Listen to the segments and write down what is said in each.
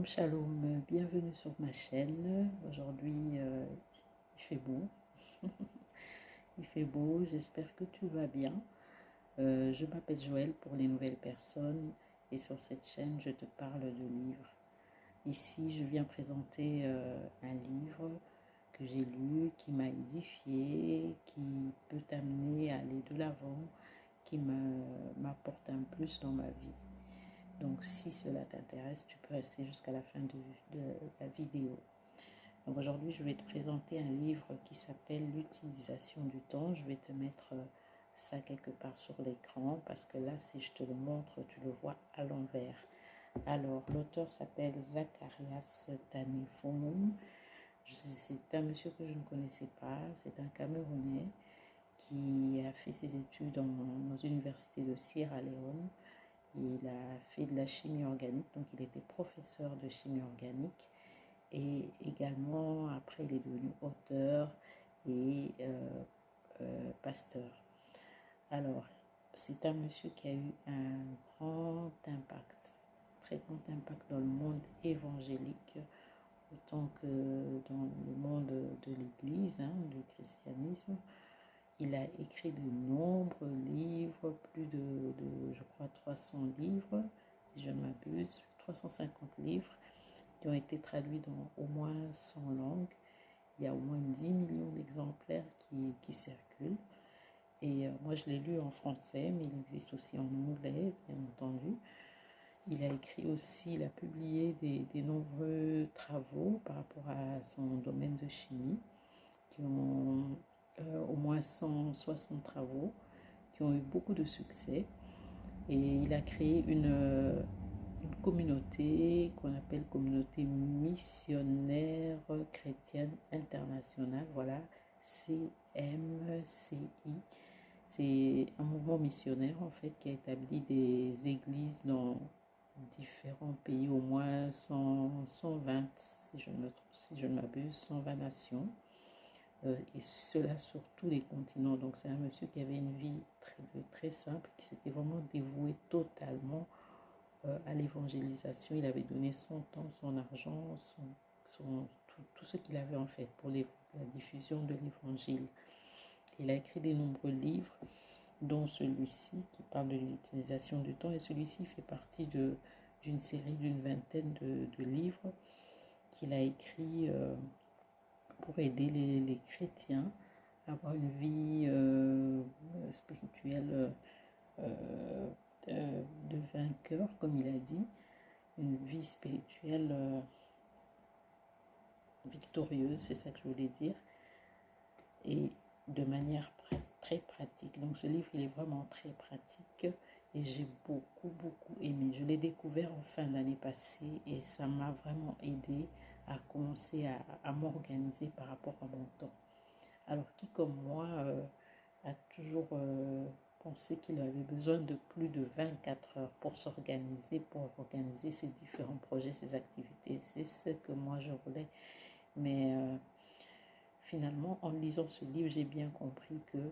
Shalom, shalom, bienvenue sur ma chaîne. Aujourd'hui, il fait beau. Il fait beau, j'espère que tu vas bien. Je m'appelle Joël pour les nouvelles personnes et sur cette chaîne, je te parle de livres. Ici, je viens présenter un livre que j'ai lu, qui m'a édifié, qui peut t'amener à aller de l'avant, qui m'apporte un plus dans ma vie. Donc si cela t'intéresse, tu peux rester jusqu'à la fin de la vidéo. Donc aujourd'hui, je vais te présenter un livre qui s'appelle L'utilisation du temps. Je vais te mettre ça quelque part sur l'écran parce que là, si je te le montre, tu le vois à l'envers. Alors, l'auteur s'appelle Zacharias Tanefoum. C'est un monsieur que je ne connaissais pas. C'est un Camerounais qui a fait ses études dans une université de Sierra Leone. Il a fait de la chimie organique, donc il était professeur de chimie organique et également après il est devenu auteur et pasteur. Alors, c'est un monsieur qui a eu un grand impact, très grand impact dans le monde évangélique, autant que dans le monde de l'Église, du christianisme. Il a écrit de nombreux livres, plus de je crois, 300 livres, si je ne m'abuse, 350 livres qui ont été traduits dans au moins 100 langues. Il y a au moins 10 millions d'exemplaires qui circulent. Et moi, je l'ai lu en français, mais il existe aussi en anglais, bien entendu. Il a écrit aussi, il a publié des nombreux travaux par rapport à son domaine de chimie, qui ont au moins 160 travaux qui ont eu beaucoup de succès. Et il a créé une communauté qu'on appelle communauté missionnaire chrétienne internationale, voilà, CMCI. C'est un mouvement missionnaire en fait qui a établi des églises dans différents pays, au moins 120, si je ne m'abuse, 120 nations. Et cela sur tous les continents. Donc c'est un monsieur qui avait une vie très simple, qui s'était vraiment dévoué totalement à l'évangélisation. Il avait donné son temps, son argent, tout ce qu'il avait en fait pour la diffusion de l'évangile. Il a écrit de nombreux livres, dont celui-ci qui parle de l'utilisation du temps, et celui-ci fait partie d'une série d'une vingtaine de livres qu'il a écrit pour aider les chrétiens à avoir une vie spirituelle de vainqueur, comme il a dit, une vie spirituelle victorieuse, c'est ça que je voulais dire, et de manière très pratique. Donc ce livre, il est vraiment très pratique et j'ai beaucoup aimé. Je l'ai découvert en fin d'année passée et ça m'a vraiment aidé à commencer à m'organiser par rapport à mon temps. Alors qui comme moi a toujours pensé qu'il avait besoin de plus de 24 heures pour s'organiser, pour organiser ses différents projets, ses activités. C'est ce que moi je voulais. Mais finalement, en lisant ce livre, j'ai bien compris que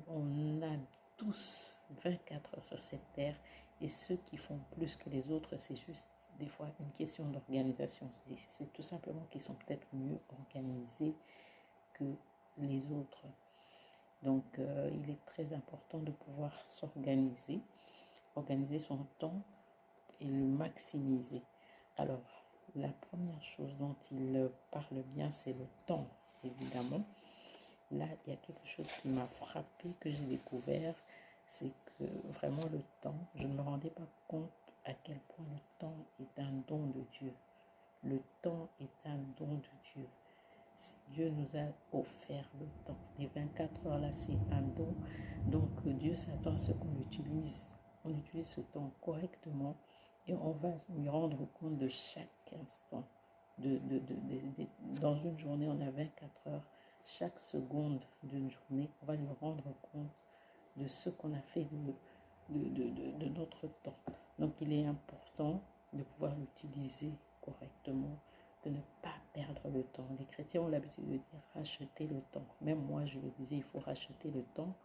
on a tous 24 heures sur cette terre et ceux qui font plus que les autres, c'est juste des fois une question d'organisation. C'est tout simplement qu'ils sont peut-être mieux organisés que les autres. Donc, il est très important de pouvoir s'organiser, organiser son temps et le maximiser. Alors, la première chose dont il parle bien, c'est le temps, évidemment. Là, il y a quelque chose qui m'a frappé, que j'ai découvert, c'est que vraiment le temps, je ne me rendais pas compte à quel point le temps est un don de Dieu. Le temps est un don de Dieu. Dieu nous a offert le temps. Les 24 heures là, c'est un don. Donc Dieu s'attend à ce qu'on utilise ce temps correctement et on va lui rendre compte de chaque instant. Dans une journée, on a 24 heures. Chaque seconde d'une journée, on va lui rendre compte de ce qu'on a fait de notre temps. Donc il est important de pouvoir l'utiliser correctement, de ne pas perdre le temps. Les chrétiens ont l'habitude de dire racheter le temps. Même moi, je le disais, il faut racheter le temps.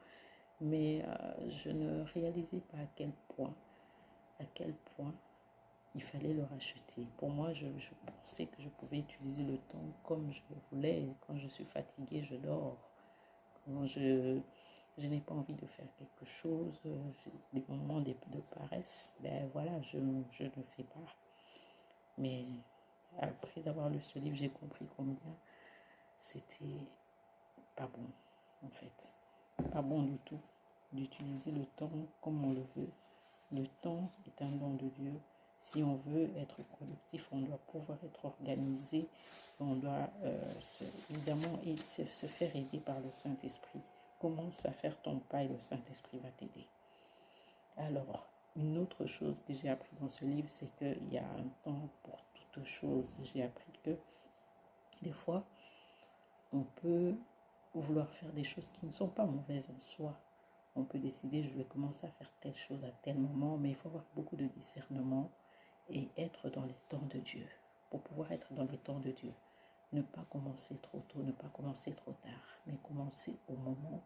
Mais je ne réalisais pas à quel point il fallait le racheter. Pour moi, je pensais que je pouvais utiliser le temps comme je le voulais. Quand je suis fatiguée, je dors. Quand je n'ai pas envie de faire quelque chose, j'ai des moments de paresse, ben voilà, je ne fais pas. Mais après avoir lu ce livre, j'ai compris combien c'était pas bon, en fait. Pas bon du tout d'utiliser le temps comme on le veut. Le temps est un don de Dieu. Si on veut être productif, on doit pouvoir être organisé. On doit évidemment se faire aider par le Saint-Esprit. Commence à faire ton pas et le Saint-Esprit va t'aider. Alors, une autre chose que j'ai appris dans ce livre, c'est qu'il y a un temps pour toute chose. J'ai appris que des fois, on peut vouloir faire des choses qui ne sont pas mauvaises en soi. On peut décider, je vais commencer à faire telle chose à tel moment, mais il faut avoir beaucoup de discernement et être dans les temps de Dieu. Pour pouvoir être dans les temps de Dieu, ne pas commencer trop tôt, ne pas commencer trop tard, mais commencer au moment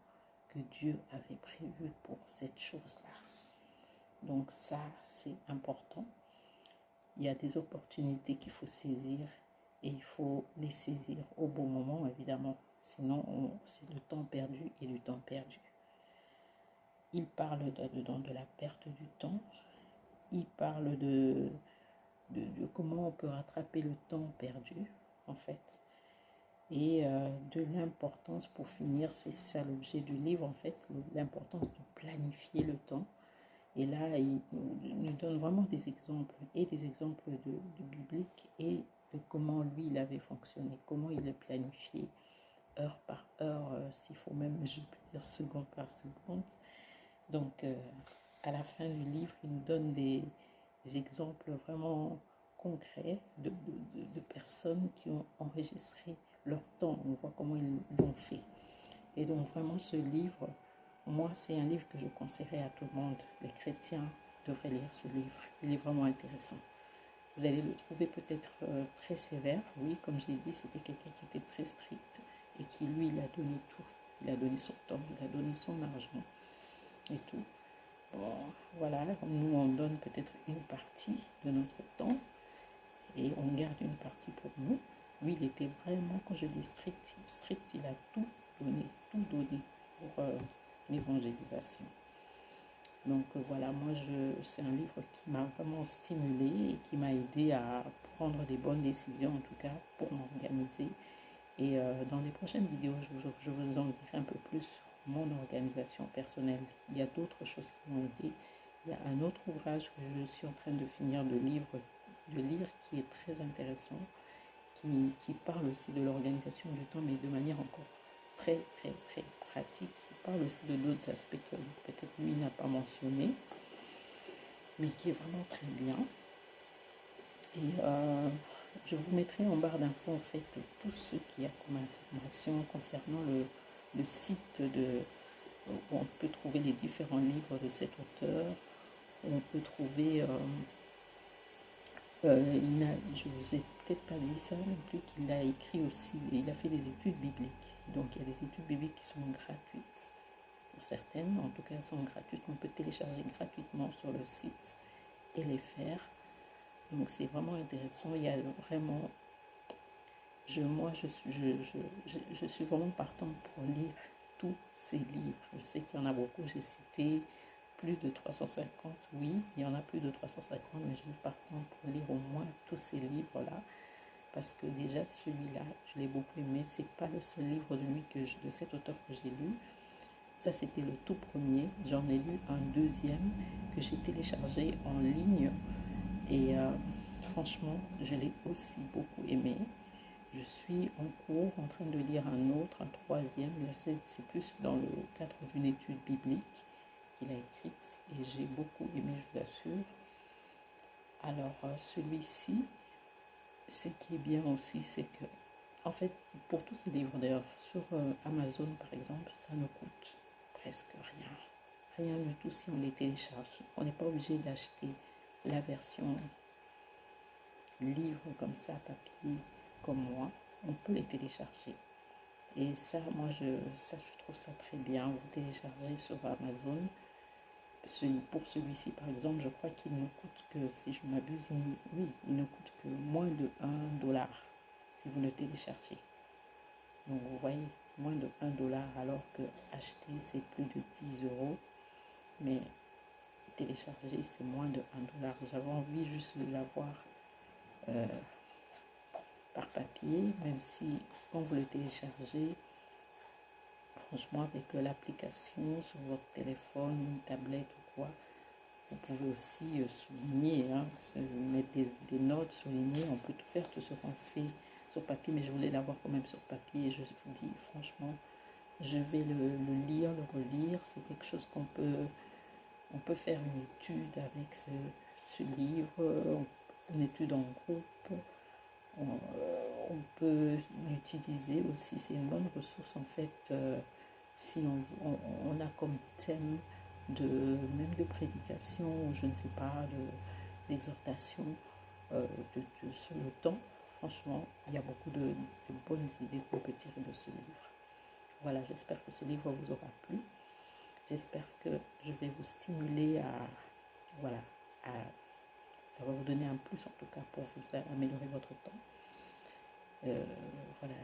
que Dieu avait prévu pour cette chose-là. Donc ça, c'est important. Il y a des opportunités qu'il faut saisir et il faut les saisir au bon moment, évidemment. Sinon, c'est le temps perdu et du temps perdu. Il parle là-dedans de la perte du temps. Il parle de comment on peut rattraper le temps perdu, en fait. Et de l'importance, pour finir, c'est ça l'objet du livre, en fait, l'importance de planifier le temps. Et là, il nous donne vraiment des exemples, et des exemples de bibliques, et de comment lui, il avait fonctionné, comment il a planifié, heure par heure, s'il faut même, je peux dire, seconde par seconde. Donc, à la fin du livre, il nous donne des exemples vraiment concrets de personnes qui ont enregistré leur temps. On voit comment ils l'ont fait. Et donc, vraiment, ce livre, moi, c'est un livre que je conseillerais à tout le monde. Les chrétiens devraient lire ce livre. Il est vraiment intéressant. Vous allez le trouver peut-être très sévère. Oui, comme j'ai dit, c'était quelqu'un qui était très strict et qui, lui, il a donné tout. Il a donné son temps, il a donné son argent et tout. Bon, voilà, nous on donne peut-être une partie de notre temps et on garde une partie pour nous. Lui, il était vraiment, quand je dis strict, il a tout donné pour l'évangélisation. Donc voilà, moi, c'est un livre qui m'a vraiment stimulée et qui m'a aidé à prendre des bonnes décisions, en tout cas, pour m'organiser. Et dans les prochaines vidéos, je vous en dirai un peu plus sur mon organisation personnelle. Il y a d'autres choses qui m'ont aidé. Il y a un autre ouvrage que je suis en train de finir de lire qui est très intéressant, qui parle aussi de l'organisation du temps, mais de manière encore très, très, très pratique. Qui parle aussi de d'autres aspects que peut-être lui n'a pas mentionné, mais qui est vraiment très bien. Et je vous mettrai en barre d'infos en fait tout ce qu'il y a comme information concernant le site où on peut trouver les différents livres de cet auteur, où on peut trouver, je vous ai peut-être pas dit ça non plus, qu'il a écrit aussi, il a fait des études bibliques. Donc il y a des études bibliques qui sont gratuites. Pour certaines, en tout cas, elles sont gratuites, qu'on peut télécharger gratuitement sur le site et les faire. Donc c'est vraiment intéressant. Il y a vraiment, je suis vraiment partante pour lire tous ces livres. Je sais qu'il y en a beaucoup, j'ai cité plus de 350, oui, il y en a plus de 350, mais je suis partante pour lire au moins tous ces livres-là. Parce que déjà celui-là, je l'ai beaucoup aimé. C'est pas le seul livre de cet auteur que j'ai lu. Ça, c'était le tout premier. J'en ai lu un deuxième que j'ai téléchargé en ligne. Et franchement, je l'ai aussi beaucoup aimé. Je suis en cours en train de lire un autre, un troisième. C'est plus dans le cadre d'une étude biblique qu'il a écrite. Et j'ai beaucoup aimé, je vous assure. Alors, celui-ci, ce qui est bien aussi, c'est que, en fait, pour tous ces livres d'ailleurs, sur Amazon par exemple, ça ne coûte presque rien. Rien du tout si on les télécharge. On n'est pas obligé d'acheter la version livre comme ça, papier, comme moi. On peut les télécharger. Et ça, moi, je trouve ça très bien. Vous téléchargez sur Amazon. Pour celui-ci, par exemple, je crois qu'il ne coûte que, si je m'abuse, oui, il ne coûte que moins de 1 $ si vous le téléchargez. Donc, vous voyez, moins de 1 $ alors que acheter, c'est plus de 10 €. Mais télécharger, c'est moins de 1 $. J'avais envie juste de l'avoir par papier, même si quand vous le téléchargez, franchement, avec l'application sur votre téléphone, une tablette ou quoi, vous pouvez aussi souligner, hein, mettre des notes, souligner, on peut tout faire, tout ce qu'on fait sur papier, mais je voulais l'avoir quand même sur papier et je vous dis, franchement, je vais le lire, le relire, c'est quelque chose on peut faire une étude avec ce livre, une étude en groupe, on peut l'utiliser aussi, c'est une bonne ressource en fait, si on a comme thème même de prédication, ou je ne sais pas, d'exhortation sur le temps. Franchement, il y a beaucoup de bonnes idées qu'on peut tirer de ce livre. Voilà, j'espère que ce livre vous aura plu. J'espère que je vais vous stimuler voilà, ça va vous donner un plus en tout cas pour vous améliorer votre temps. Voilà,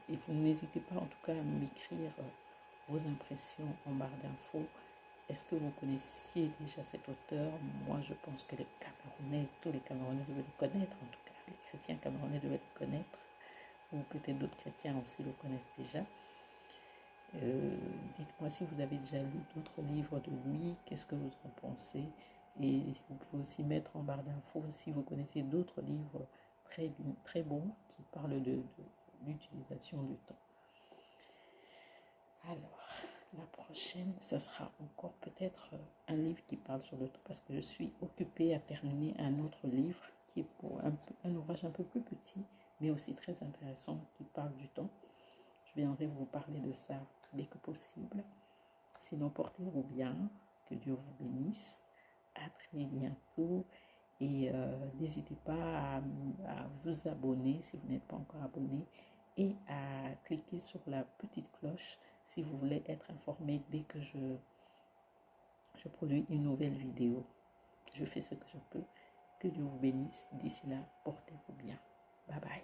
et vous n'hésitez pas en tout cas à m'écrire vos impressions en barre d'infos. Est-ce que vous connaissiez déjà cet auteur? Moi, je pense que tous les Camerounais devaient le connaître, en tout cas, les chrétiens camerounais devaient le connaître, ou peut-être d'autres chrétiens aussi le connaissent déjà. Dites-moi si vous avez déjà lu d'autres livres de lui, qu'est-ce que vous en pensez? Et vous pouvez aussi mettre en barre d'infos si vous connaissez d'autres livres très bons qui parlent de l'utilisation du temps. Alors, la prochaine, ça sera encore peut-être un livre qui parle sur le temps, parce que je suis occupée à terminer un autre livre qui est pour un ouvrage un peu plus petit, mais aussi très intéressant, qui parle du temps. Je viendrai vous parler de ça dès que possible. Sinon, portez-vous bien, que Dieu vous bénisse. À très bientôt. Et n'hésitez pas à vous abonner si vous n'êtes pas encore abonné, et à cliquer sur la petite cloche si vous voulez être informé dès que je produis une nouvelle vidéo. Je fais ce que je peux. Que Dieu vous bénisse. D'ici là, portez-vous bien. Bye bye.